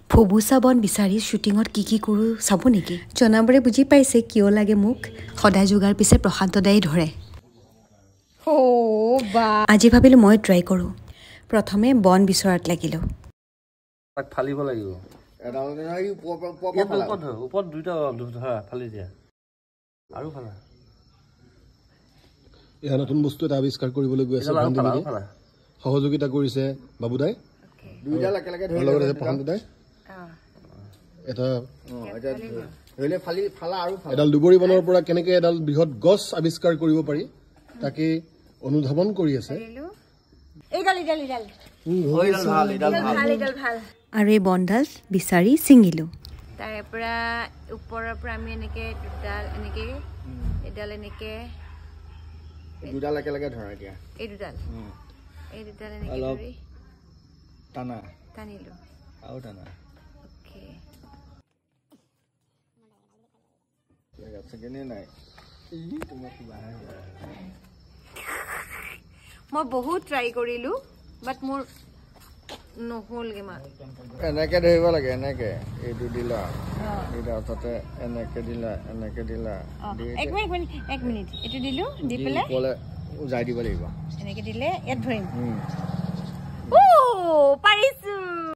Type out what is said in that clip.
ফবুচা বন বিচাৰি শ্বুটিঙত কি কৰোঁ চাব নেকি জনাবৰে বুজি পাইছে কিয় লাগে মোক সদায় যোগাৰ পিছে প্ৰশান্ত দাই ধৰে আজি ভাবিলোঁ মই ট্ৰাই কৰোঁ প্ৰথমে বন বিচৰাত লাগিলোঁ তাক ফালিব লাগিব ওপৰত দুইটা ধৰা ফালি দিয়া আৰু ফালা এয়া নতুন বস্তু এটা আৱিষ্কাৰ কৰিবলৈ গৈ আছে সহযোগিতা কৰিছে বাবুদাই দুইডাল একেলগে ধৰি লগতে প্ৰশান্তদাই এটা এডাল দুবৰি বনৰ পৰা কেনেকৈ এডাল বৃহৎ গছ আৱিষ্কাৰ কৰিব পাৰি তাকে অনুধাৱন কৰি আছে আৰু এই বনডাল বিচাৰি ছিঙিলোঁ তাৰে পৰা ওপৰৰ পৰা আমি এনেকে দুডাল এনেকে এডাল এনেকে দুডাল একেলগে ধৰা এতিয়া এই দুডাল এনেকে ধৰি টানিলোঁ আৰু টানা মই বহুত ট্ৰাই কৰিলোঁ বাট মোৰ নহ'লগে মা এনেকে ধৰিব লাগে এনেকে এইটো দিলা এইটা তাতে এনেকে দিলা এক মিনিট এইটো দিলোঁ দি পেলাই উজাই দিব লাগিব এনেকে দিলে ইয়াত ধৰিম পাৰিছোঁ